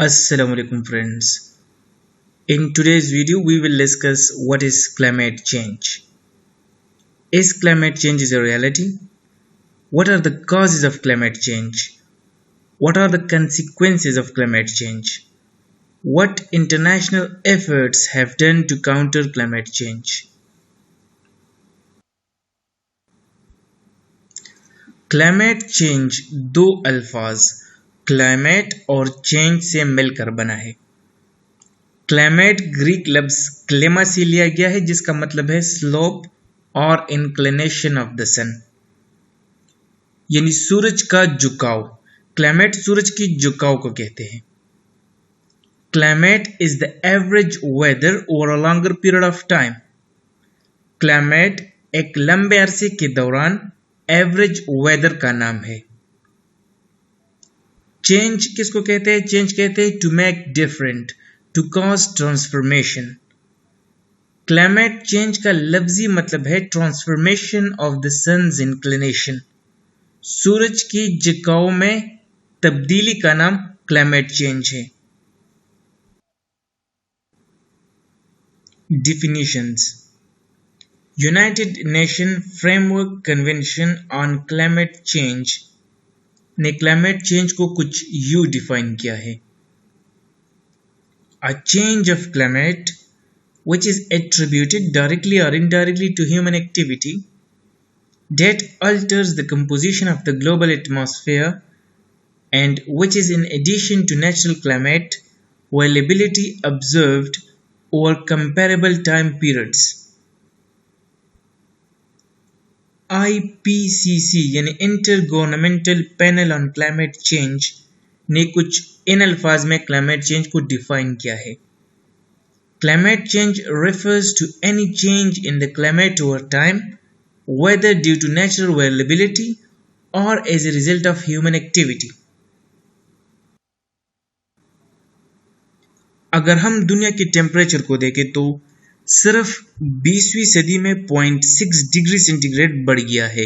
Assalamu alaikum friends. In today's video we will discuss what is climate change. Is climate change a reality? What are the causes of climate change? What are the consequences of climate change? What international efforts have done to counter climate change? Climate change दो अल्फाज climate और change से मिलकर बना है। Climate Greek लफ्ज क्लेमा से लिया गया है जिसका मतलब है स्लोप और इंक्लिनेशन ऑफ द सन, यानी सूरज का झुकाव। क्लाइमेट सूरज की झुकाव को कहते हैं। Climate is the average weather over a longer period of time. Climate एक लंबे अरसे के दौरान एवरेज वेदर का नाम है। चेंज किसको कहते हैं? चेंज कहते हैं to make different, to cause transformation. Climate change का लफ्जी मतलब है transformation of the sun's inclination. सूरज की झुकाव में तब्दीली का नाम क्लाइमेट चेंज है। Definitions. United nation framework convention on climate Change ने क्लाइमेट चेंज को कुछ यूं डिफाइन किया है। A change of climate which is attributed directly or indirectly to human activity that alters the composition of the global atmosphere and which is in addition to natural climate variability observed over comparable time periods। IPCC यानी intergovernmental panel on climate Change ने कुछ इन अल्फाज में climate change को define किया है। Climate change refers to any change in the climate over time weather due to natural variability और as a result of human activity. अगर हम दुनिया के टेम्परेचर को देखें तो सिर्फ 20वीं सदी में 0.6 डिग्री सेंटीग्रेड बढ़ गया है।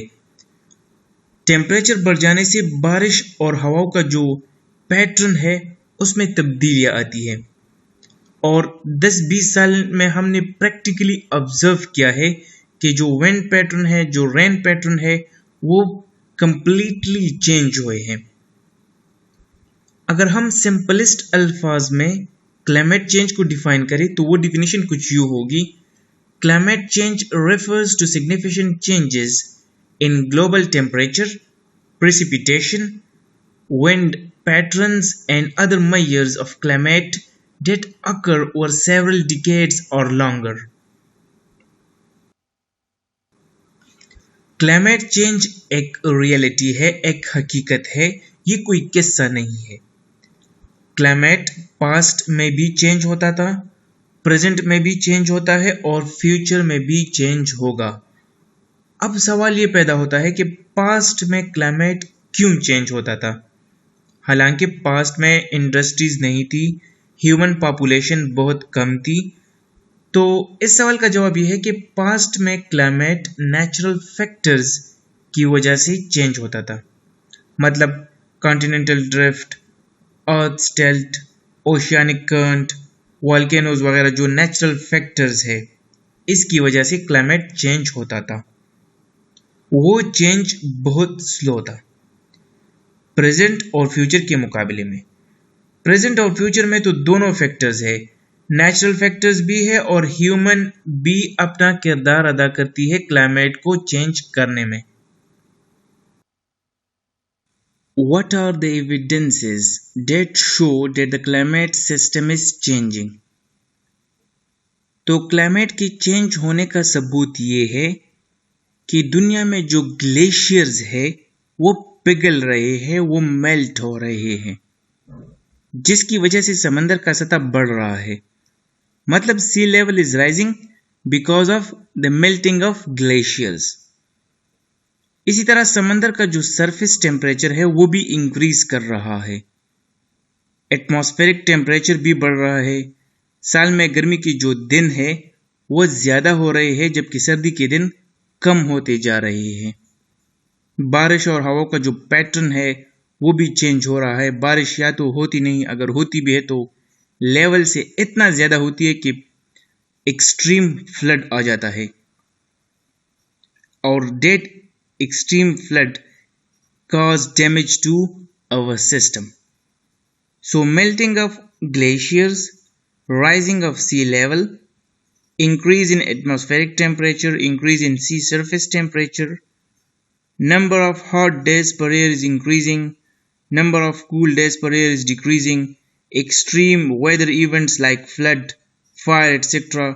टेम्परेचर बढ़ जाने से बारिश और हवाओं का जो पैटर्न है उसमें तब्दीलियां आती है और 10-20 साल में हमने प्रैक्टिकली ऑब्जर्व किया है कि जो विंड पैटर्न है, जो रेन पैटर्न है, वो कंप्लीटली चेंज हुए हैं। अगर हम सिंपलेस्ट अल्फाज में क्लाइमेट चेंज को डिफाइन करें तो वो डिफिनीशन कुछ यूं होगी। Climate change refers to significant changes in global temperature, precipitation, wind patterns and other measures of climate that occur over several decades or longer। Climate change एक रियलिटी है, एक हकीकत है, ये कोई किस्सा नहीं है। क्लाइमेट पास्ट में भी चेंज होता था, प्रेजेंट में भी चेंज होता है और फ्यूचर में भी चेंज होगा। अब सवाल ये पैदा होता है कि पास्ट में क्लाइमेट क्यों चेंज होता था? हालांकि पास्ट में इंडस्ट्रीज नहीं थी, ह्यूमन पॉपुलेशन बहुत कम थी, तो इस सवाल का जवाब ये है कि पास्ट में क्लाइमेट नेचुरल फैक्टर्स की वजह से चेंज होता था। मतलब कॉन्टिनेंटल ड्रिफ्ट, अर्थ टिल्ट, ओशियानिक करंट, वॉल्केनोज वगैरह जो नेचुरल फैक्टर्स है, इसकी वजह से क्लाइमेट चेंज होता था। वो चेंज बहुत स्लो था प्रेजेंट और फ्यूचर के मुकाबले में। प्रेजेंट और फ्यूचर में तो दोनों फैक्टर्स है, नेचुरल फैक्टर्स भी है और ह्यूमन भी अपना किरदार अदा करती है क्लाइमेट को चेंज करने में। What are the evidences that show that the climate system is changing? तो क्लाइमेट की चेंज होने का सबूत ये है कि दुनिया में जो ग्लेशियर्स है वो पिघल रहे हैं, वो मेल्ट हो रहे हैं, जिसकी वजह से समंदर का सतह बढ़ रहा है। मतलब sea level is rising because of the melting of glaciers. इसी तरह समंदर का जो सरफेस टेम्परेचर है वो भी इंक्रीज कर रहा है। एटमॉस्फेरिक टेम्परेचर भी बढ़ रहा है। साल में गर्मी की जो दिन है वो ज्यादा हो रहे हैं जबकि सर्दी के दिन कम होते जा रहे हैं। बारिश और हवा का जो पैटर्न है वो भी चेंज हो रहा है। बारिश या तो होती नहीं, अगर होती भी है तो लेवल से इतना ज्यादा होती है कि एक्सट्रीम फ्लड आ जाता है, और that extreme flood cause damage to our system. So melting of glaciers, rising of sea level, increase in atmospheric temperature, increase in sea surface temperature, number of hot days per year is increasing, number of cool days per year is decreasing, extreme weather events like flood, fire, etc.,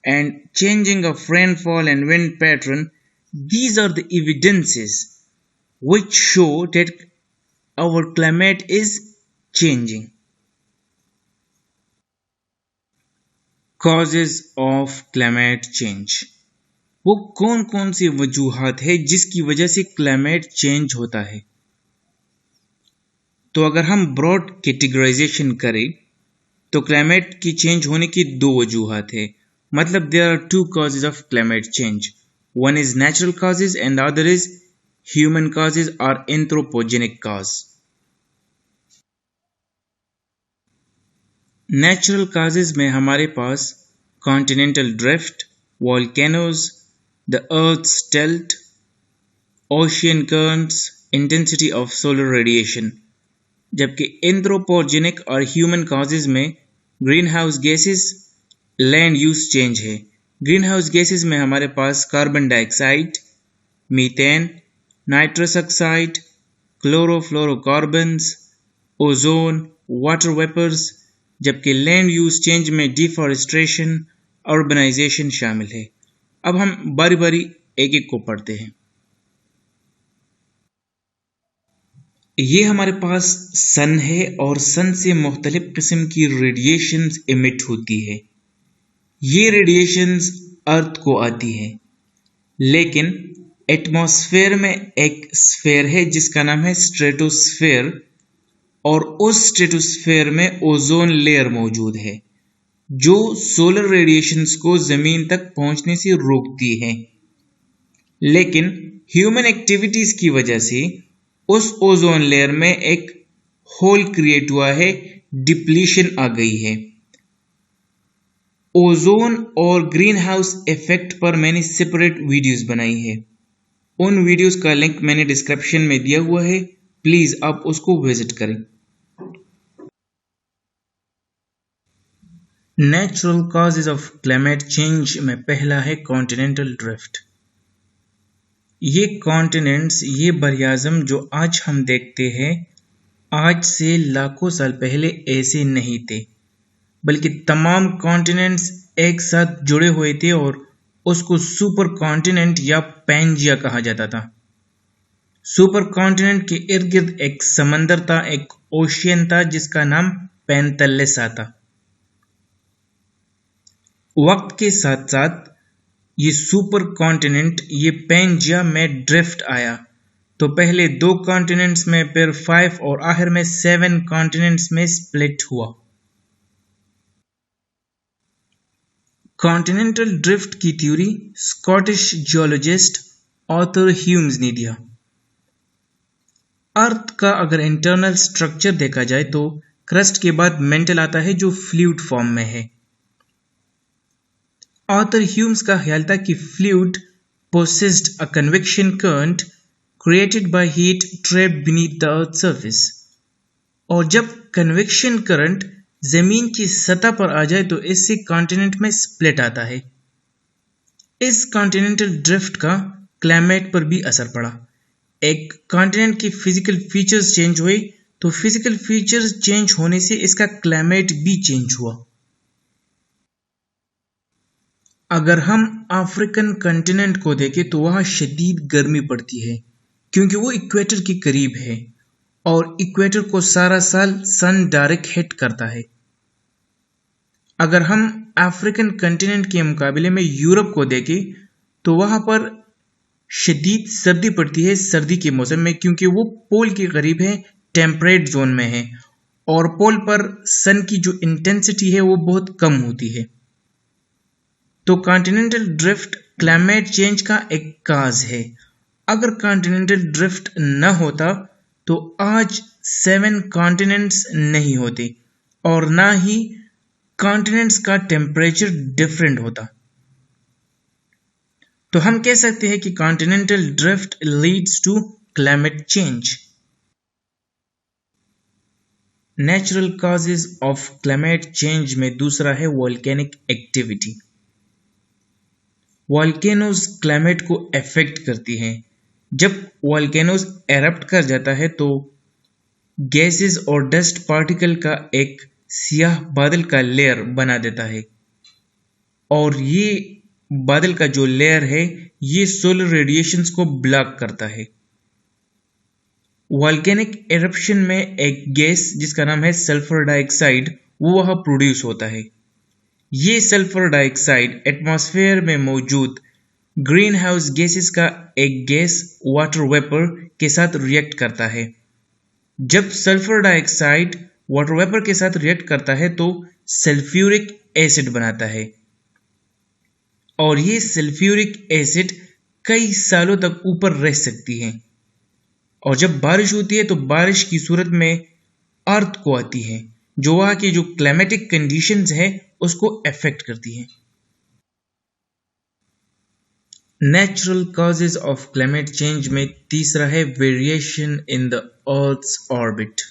and changing of rainfall and wind pattern, these are the evidences which show that our climate is changing. Causes of climate change. वो कौन कौन सी वजूहात है जिसकी वजह से climate change होता है? तो अगर हम ब्रॉड कैटेगराइजेशन करें तो क्लाइमेट की चेंज होने की दो वजूहात है। मतलब there are two causes of climate change, one is natural causes and the other is human causes or anthropogenic cause. Natural causes में हमारे पास continental drift, volcanoes, the earth's tilt, ocean currents, intensity of solar radiation. जबकि anthropogenic और human causes में greenhouse gases, land use change है। greenhouse gases में हमारे पास carbon dioxide, methane, nitrous oxide, chlorofluorocarbons, ozone, water vapours, जबकि land use change में deforestation, urbanisation शामिल है। अब हम बारी बारी एक एक को पढ़ते हैं। ये हमारे पास सन है और सन से मुख्तलिफ किस्म की रेडिएशंस इमिट होती है। ये रेडिएशंस अर्थ को आती है, लेकिन एटमॉस्फेयर में एक स्फीयर है जिसका नाम है स्ट्रेटोस्फेयर, और उस स्ट्रेटोस्फेयर में ओजोन लेयर मौजूद है जो सोलर रेडिएशंस को जमीन तक पहुंचने से रोकती है। लेकिन ह्यूमन एक्टिविटीज की वजह से उस ओजोन लेयर में एक होल क्रिएट हुआ है, डिप्लीशन आ गई है। ओजोन और ग्रीन हाउस इफेक्ट पर मैंने सेपरेट वीडियोस बनाई है, उन वीडियोस का लिंक मैंने डिस्क्रिप्शन में दिया हुआ है, प्लीज आप उसको विजिट करें। Natural causes of climate change में पहला है कॉन्टिनेंटल ड्रिफ्ट। ये कॉन्टिनेंट्स, ये बरियाज़म जो आज हम देखते हैं, आज से लाखों साल पहले ऐसे नहीं थे, बल्कि तमाम कॉन्टिनेंट्स एक साथ जुड़े हुए थे और उसको सुपर कॉन्टिनेंट या पैंजिया कहा जाता था। सुपर कॉन्टिनेंट के इर्द गिर्द एक समंदर था, एक ओशियन था जिसका नाम पैंतलिसा था। वक्त के साथ साथ ये सुपर कॉन्टिनेंट, ये पैंजिया में ड्रिफ्ट आया, तो पहले 2 कॉन्टिनेंट्स में, फिर 5 और आखिर में 7 कॉन्टिनेंट्स में स्प्लिट हुआ। कॉन्टिनेंटल ड्रिफ्ट की theory Scottish geologist Arthur Hume's ने दिया। अर्थ का अगर इंटरनल स्ट्रक्चर देखा जाए तो क्रस्ट के बाद मेंटल आता है जो फ्लूइड फॉर्म में है। आर्थर ह्यूम्स का ख्याल था कि fluid possessed a convection current created by heat trapped beneath the earth's surface, और जब कन्वेक्शन करंट जमीन की सतह पर आ जाए तो इससे कॉन्टिनेंट में स्प्लिट आता है। इस कॉन्टिनेंटल ड्रिफ्ट का क्लाइमेट पर भी असर पड़ा। एक कॉन्टिनेंट की फिजिकल फीचर्स चेंज हुए तो फिजिकल फीचर्स चेंज होने से इसका क्लाइमेट भी चेंज हुआ। अगर हम अफ्रीकन कॉन्टिनेंट को देखें तो वहां शदीद गर्मी पड़ती है क्योंकि वो इक्वेटर के करीब है और इक्वेटर को सारा साल सन डायरेक्ट हिट करता है। अगर हम अफ्रीकन कॉन्टिनेंट के मुकाबले में यूरोप को देखें तो वहां पर शदीद सर्दी पड़ती है सर्दी के मौसम में, क्योंकि वो पोल के करीब है, टेम्परेट जोन में है, और पोल पर सन की जो इंटेंसिटी है वो बहुत कम होती है। तो कॉन्टिनेंटल ड्रिफ्ट क्लाइमेट चेंज का एक काज है। अगर कॉन्टिनेंटल ड्रिफ्ट न होता तो आज 7 कॉन्टिनेंट्स नहीं होते और ना ही कॉन्टिनेंट्स का टेम्परेचर डिफरेंट होता। तो हम कह सकते हैं कि continental drift leads to climate change. Natural causes of climate change में दूसरा है वॉल्केनिक एक्टिविटी। वॉल्केनोज क्लाइमेट को अफेक्ट करती हैं। जब वॉल्केनोज एरप्ट कर जाता है तो गैसेस और डस्ट पार्टिकल का एक सियाह बादल का लेयर बना देता है और ये बादल का जो लेयर है ये सोलर रेडिएशंस को ब्लॉक करता है। वॉल्केनिक एरप्शन में एक गैस जिसका नाम है सल्फर डाइऑक्साइड वो वहाँ प्रोड्यूस होता है। ये सल्फर डाइऑक्साइड एटमॉस्फेयर में मौजूद ग्रीन हाउस गैसेस का एक गैस वाटर वेपर के साथ रिएक्ट करता है। जब सल्फर डाइऑक्साइड वाटर वेपर के साथ रिएक्ट करता है तो सल्फ्यूरिक एसिड बनाता है और ये सल्फ्यूरिक एसिड कई सालों तक ऊपर रह सकती है और जब बारिश होती है तो बारिश की सूरत में अर्थ को आती है जो वहाँ की जो क्लाइमेटिक कंडीशंस है उसको अफेक्ट करती है। Natural causes of climate change में तीसरा है variation in the earth's orbit.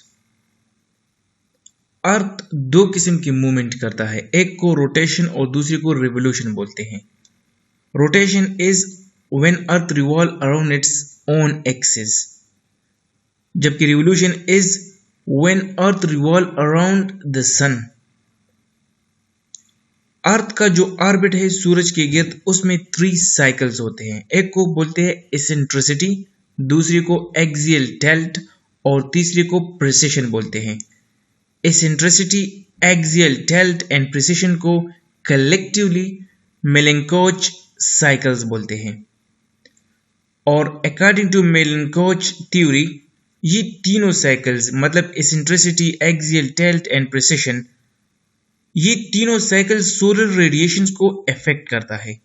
Earth दो किस्म की मूवमेंट करता है, एक को रोटेशन और दूसरे को रिवोल्यूशन बोलते हैं। Rotation is when earth revolve around its own axis, जबकि revolution is when earth revolve around the sun. Earth का जो ऑर्बिट है सूरज के गिर्द उसमें 3 साइकिल्स होते हैं। एक को बोलते हैं एसेंट्रिसिटी, दूसरी को एक्सियल टिल्ट और तीसरी को प्रिसिशन बोलते हैं। Eccentricity, axial tilt and precision को कलेक्टिवली मिलनकोच साइकिल्स बोलते हैं और अकॉर्डिंग टू मिलनकोच थ्योरी ये तीनों साइकिल्स मतलब eccentricity, axial tilt and precision ये तीनों साइकिल सोलर रेडिएशंस को अफेक्ट करता है।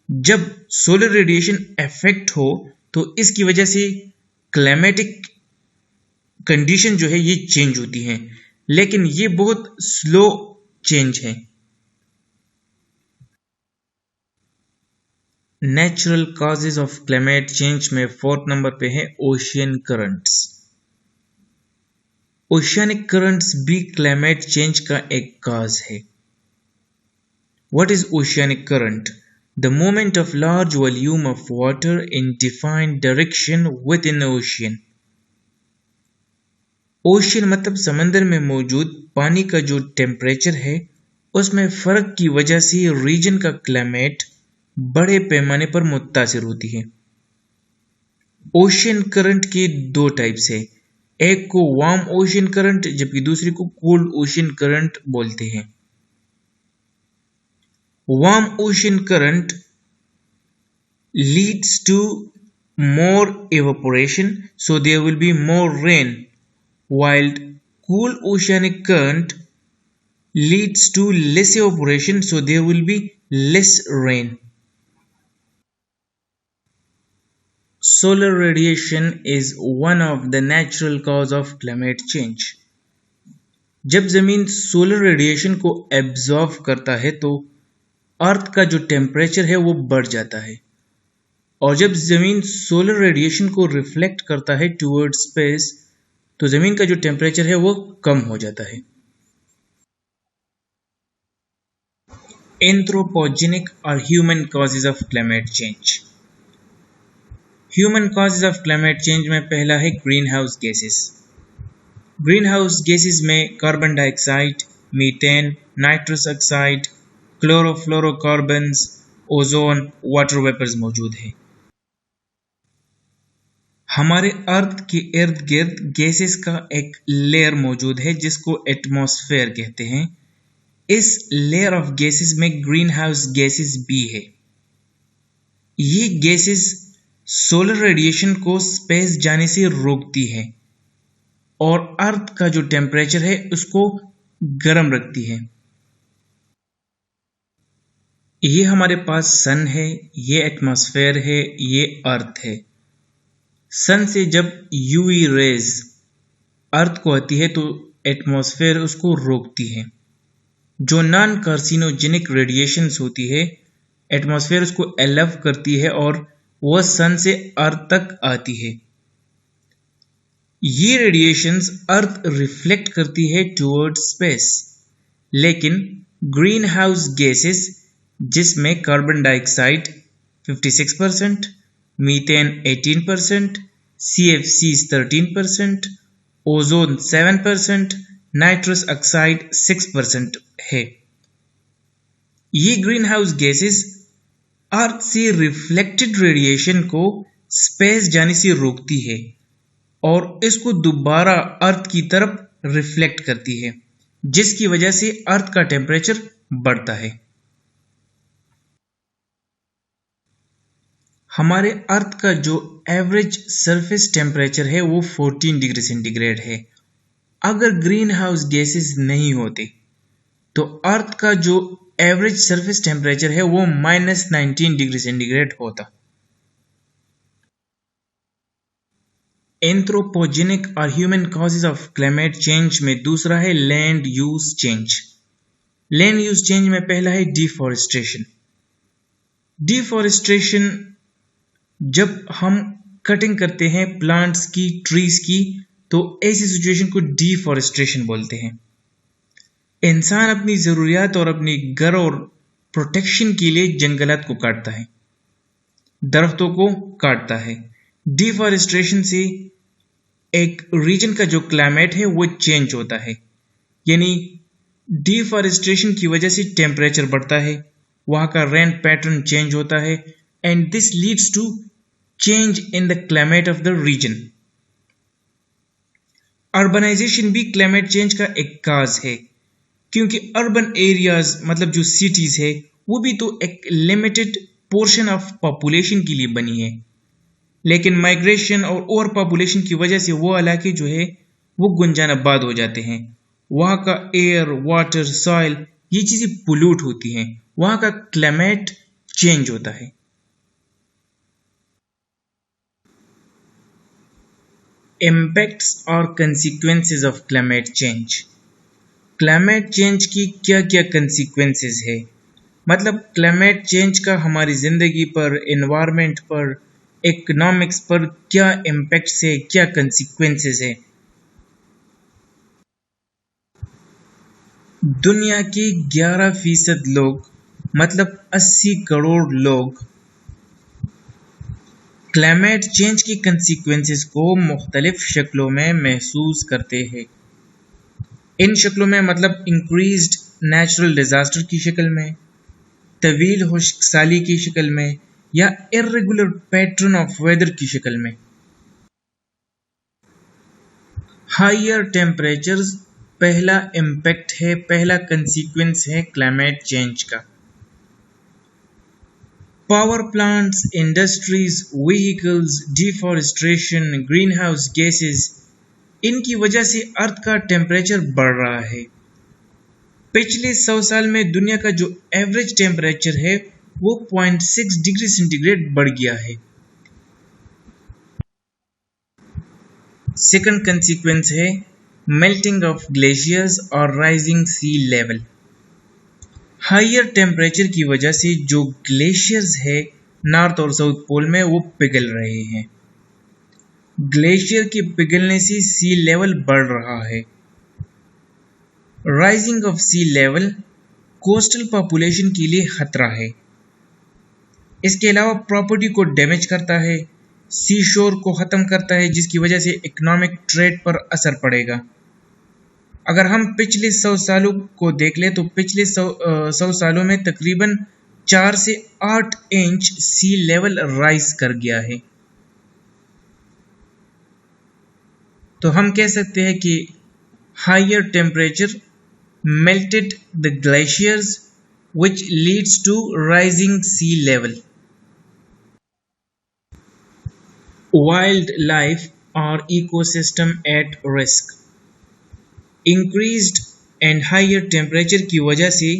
जब सोलर रेडिएशन अफेक्ट हो तो इसकी वजह से क्लाइमेटिक कंडीशन जो है ये चेंज होती हैं, लेकिन ये बहुत स्लो चेंज है। Natural causes of climate change में 4th नंबर पे है ओशियन करंट्स। ओशियनिक करंट्स भी क्लाइमेट चेंज का एक कॉज है। What is oceanic current? The movement of large volume of water in defined direction within the ocean. Ocean मतलब समंदर में मौजूद पानी का जो टेम्परेचर है उसमें फर्क की वजह से रीजन का क्लाइमेट बड़े पैमाने पर मुतासिर होती है। ओशियन करंट के 2 टाइप्स है, एक को वार्म ओशियन करंट जबकि दूसरे को कोल्ड ओशियन करंट बोलते हैं। Warm ocean current leads to more evaporation, so there will be more rain, while cool oceanic current leads to less evaporation, so there will be less rain. Solar radiation is one of the natural cause of climate change. जब जमीन solar radiation को absorb करता है तो अर्थ का जो temperature है वो बढ़ जाता है और जब जमीन सोलर रेडिएशन को रिफ्लेक्ट करता है टुवर्ड स्पेस तो जमीन का जो टेम्परेचर है वो कम हो जाता है। एंथ्रोपोजेनिक और human causes of climate change. Human causes of climate change में पहला है green house gases. Green house gases में carbon dioxide, methane, nitrous oxide, chlorofluorocarbons, ozone, water vapours मौजूद है। हमारे अर्थ के इर्द गिर्द गैसेस का एक लेयर मौजूद है जिसको एटमॉस्फेयर कहते हैं। इस लेयर ऑफ गैसेस में ग्रीन हाउस गैसेस भी है। ये गैसेस सोलर रेडिएशन को स्पेस जाने से रोकती है और अर्थ का जो टेम्परेचर है उसको गर्म रखती है। ये हमारे पास सन है, ये एटमॉस्फेयर है, ये अर्थ है। सन से जब यूवी रेज अर्थ को आती है तो एटमॉस्फेयर उसको रोकती है। जो नॉन कार्सिनोजेनिक रेडिएशंस होती है एटमॉस्फेयर उसको एलव करती है और वह सन से अर्थ तक आती है। ये रेडिएशंस अर्थ रिफ्लेक्ट करती है टुवर्ड्स स्पेस, लेकिन ग्रीन हाउस गैसेस जिसमें carbon dioxide 56%, methane 18%, CFCs 13%, ozone 7%, nitrous oxide 6% है। ये ग्रीन हाउस गैसेस अर्थ से रिफ्लेक्टेड रेडिएशन को स्पेस जाने से रोकती है और इसको दोबारा अर्थ की तरफ रिफ्लेक्ट करती है, जिसकी वजह से अर्थ का टेम्परेचर बढ़ता है। हमारे अर्थ का जो एवरेज सरफेस टेम्परेचर है वो 14 डिग्री सेंटीग्रेड है। अगर ग्रीन हाउस गैसेस नहीं होते तो अर्थ का जो एवरेज सरफेस टेम्परेचर है वो -19 डिग्री सेंटीग्रेड होता। एंथ्रोपोजेनिक और human causes of climate change में दूसरा है land use change. Land use change में पहला है डिफॉरेस्टेशन। डिफॉरेस्टेशन जब हम कटिंग करते हैं प्लांट्स की, ट्रीज की, तो ऐसी सिचुएशन को डिफॉरेस्टेशन बोलते हैं। इंसान अपनी जरूरियात और अपने घर और प्रोटेक्शन के लिए जंगलात को काटता है, दरख्तों को काटता है। डिफॉरेस्टेशन से एक रीजन का जो क्लाइमेट है वो चेंज होता है, यानी डिफॉरेस्टेशन की वजह से टेम्परेचर बढ़ता है, वहां का रेन पैटर्न चेंज होता है and this leads to change in the climate of the region. Urbanisation भी क्लाइमेट चेंज का एक काज है, क्योंकि अर्बन एरियाज मतलब जो सिटीज है वो भी तो एक लिमिटेड पोर्शन ऑफ पॉपुलेशन के लिए बनी है, लेकिन माइग्रेशन और ओवर पॉपुलेशन की वजह से वो इलाके जो है वो गुंजानाबाद हो जाते हैं। वहाँ का एयर, वाटर, सॉइल ये चीज़ें पोल्यूट होती हैं, वहाँ का क्लाइमेट चेंज होता है। इम्पैक्ट्स और consequences of climate change. Climate change की क्या क्या कंसिक्वेंसेस है, मतलब क्लाइमेट चेंज का हमारी ज़िंदगी पर, एनवायरनमेंट पर, इकोनॉमिक्स पर क्या इम्पैक्ट्स है, क्या कंसिक्वेंसेस है। दुनिया के 11% लोग मतलब 80 करोड़ लोग क्लाइमेट चेंज की कंसिक्वेंसेस को मुख्तलिफ शक्लों में महसूस करते हैं। इन शक्लों में मतलब इंक्रीज्ड नेचुरल डिजास्टर की शक्ल में, तवील खुश्कसाली की शक्ल में, या इर्रेगुलर पैटर्न ऑफ वेदर की शक्ल में। हायर टेम्परेचर्स पहला इम्पैक्ट है, पहला कंसीक्वेंस है क्लाइमेट चेंज का। Power plants, industries, vehicles, deforestation, green house gases, इनकी वजह से अर्थ का टेम्परेचर बढ़ रहा है। पिछले 100 साल में दुनिया का जो एवरेज टेम्परेचर है वो 0.6 डिग्री सेंटीग्रेड बढ़ गया है। सेकंड कंसीक्वेंस है मेल्टिंग ऑफ ग्लेशियर्स और rising sea level. Higher temperature की वजह से जो ग्लेशियर्स है नॉर्थ और साउथ पोल में वो पिघल रहे हैं। ग्लेशियर के पिघलने से सी लेवल बढ़ रहा है। Rising of sea level coastal population के लिए खतरा है। इसके अलावा प्रॉपर्टी को डैमेज करता है, सी शोर को ख़त्म करता है, जिसकी वजह से इकोनॉमिक ट्रेड पर असर पड़ेगा। अगर हम पिछले 100 सालों को देख लें तो पिछले 100 सालों में तकरीबन 4 से 8 इंच सी लेवल राइज कर गया है। तो हम कह सकते हैं कि higher temperature melted the glaciers which leads to rising sea level. Wildlife or ecosystem at risk. Increased and higher temperature की वजह से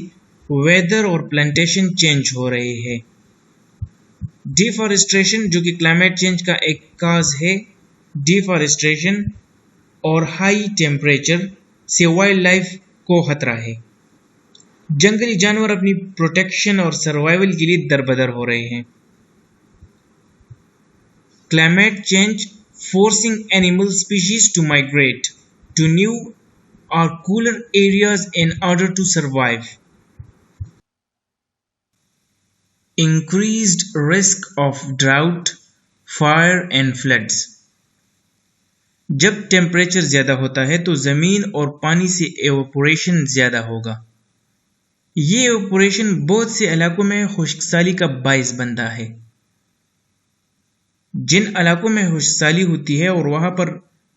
वेदर और प्लांटेशन चेंज हो रहे हैं। डिफॉरेस्टेशन जो कि क्लाइमेट चेंज का एक काज है, डिफॉरेस्टेशन और हाई टेम्परेचर से वाइल्ड लाइफ को खतरा है। जंगली जानवर अपनी प्रोटेक्शन और सर्वाइवल के लिए दरबदर हो रहे हैं। Climate change forcing animal species to migrate to new or cooler areas in order to survive. Increased risk of drought, fire and floods. जब टेम्परेचर ज्यादा होता है तो जमीन और पानी से एवोपोरेशन ज्यादा होगा। ये एवोपोरेशन बहुत से इलाकों में खुश्कसाली का बायस बनता है। जिन इलाकों में खुश्कसाली होती है और वहां पर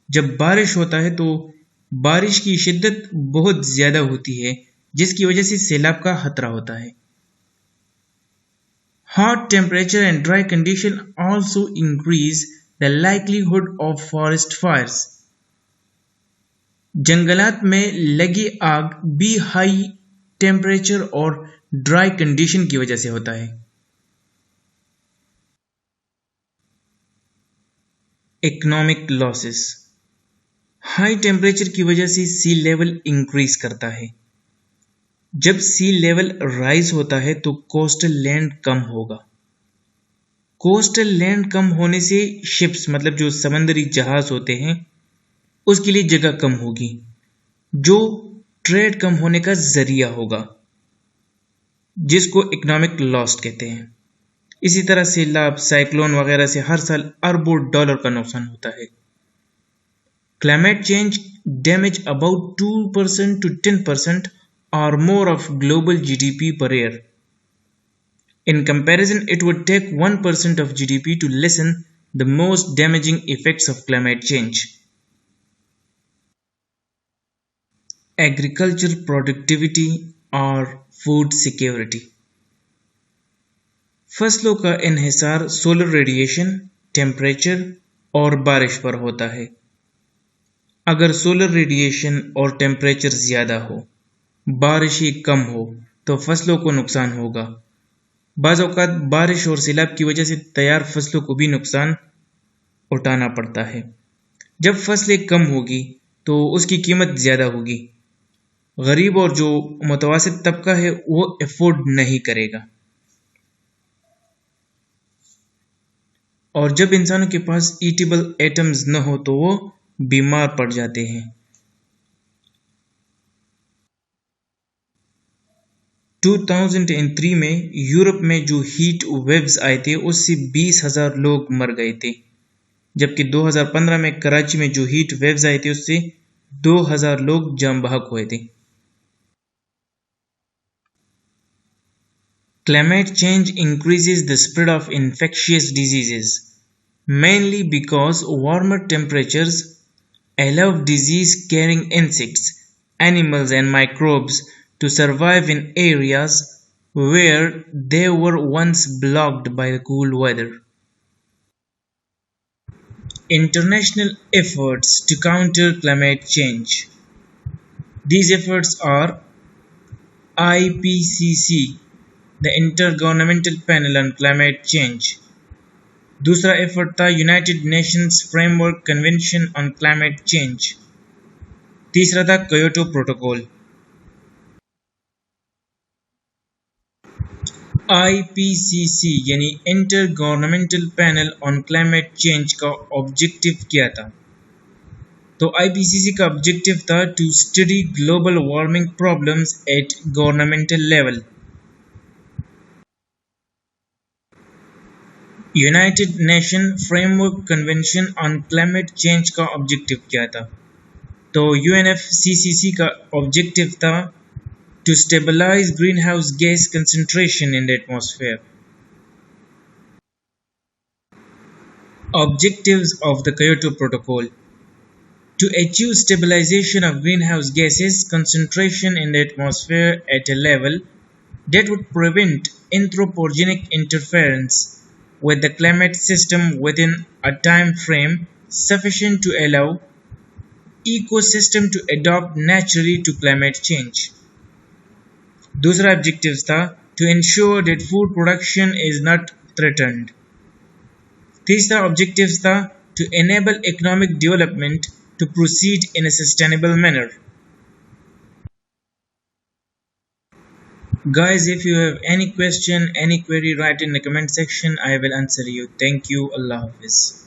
जब बारिश होता है तो बारिश की शिद्दत बहुत ज्यादा होती है, जिसकी वजह से सैलाब का खतरा होता है। Hot temperature and dry condition also increase the likelihood of forest fires. जंगलात में लगी आग भी हाई टेम्परेचर और ड्राई कंडीशन की वजह से होता है। Economic losses. हाई टेम्परेचर की वजह से सी लेवल इंक्रीज करता है। जब सी लेवल राइज होता है तो कोस्टल लैंड कम होगा। कोस्टल लैंड कम होने से शिप्स मतलब जो समंदरी जहाज होते हैं उसके लिए जगह कम होगी, जो ट्रेड कम होने का जरिया होगा, जिसको इकोनॉमिक लॉस कहते हैं। इसी तरह सैलाब, साइक्लोन वगैरह से हर साल अरबों डॉलर का नुकसान होता है। Climate change damage about 2% to 10% or more of global GDP per year. In comparison, it would take 1% of GDP to lessen the most damaging effects of climate change. Agriculture productivity or food security. फसलों का इन्हिसार solar radiation, temperature और बारिश पर होता है। अगर solar radiation और temperature ज्यादा हो, बारिश ही कम हो तो फसलों को नुकसान होगा। बाज़ औक़ात बारिश और सैलाब की वजह से तैयार फसलों को भी नुकसान उठाना पड़ता है। जब फसलें कम होगी तो उसकी कीमत ज़्यादा होगी। गरीब और जो मुतवासित तबका है वो अफोर्ड नहीं करेगा। और जब इंसानों के पास ईटेबल एटम्स न हो तो वो बीमार पड़ जाते हैं। 2003 में यूरोप में जो हीट वेव्स आए थे उससे 20,000 लोग मर गए थे, जबकि 2015 में कराची में जो हीट वेव्स आए थे उससे 2,000 लोग जान बहक हुए थे। Climate change increases the spread of infectious diseases, mainly because warmer temperatures allow disease-carrying insects, animals and microbes to survive in areas where they were once blocked by the cool weather. International efforts to counter climate change. These efforts are IPCC, the Intergovernmental Panel on Climate Change. दूसरा effort था united nations framework convention on climate change. तीसरा था Kyoto protocol. IPCC यानी intergovernmental panel on climate change का objective क्या था? तो IPCC का ऑब्जेक्टिव था to study global warming problems at governmental level. United nation framework convention on climate change का ऑब्जेक्टिव क्या था? तो यूएनएफसीसीसी का ऑब्जेक्टिव था to stabilise green house gas concentration in the atmosphere. Objectives of the Kyoto Protocol: to achieve stabilization of greenhouse gases concentration in the atmosphere at a level that would prevent anthropogenic interference with the climate system within a time frame sufficient to allow ecosystem to adapt naturally to climate change. दूसरा objective था to ensure that food production is not threatened. तीसरा objectives था to enable economic development to proceed in a sustainable manner. Guys, if you have any question, any query, write in the comment section. I will answer you. Thank you. Allah Hafiz.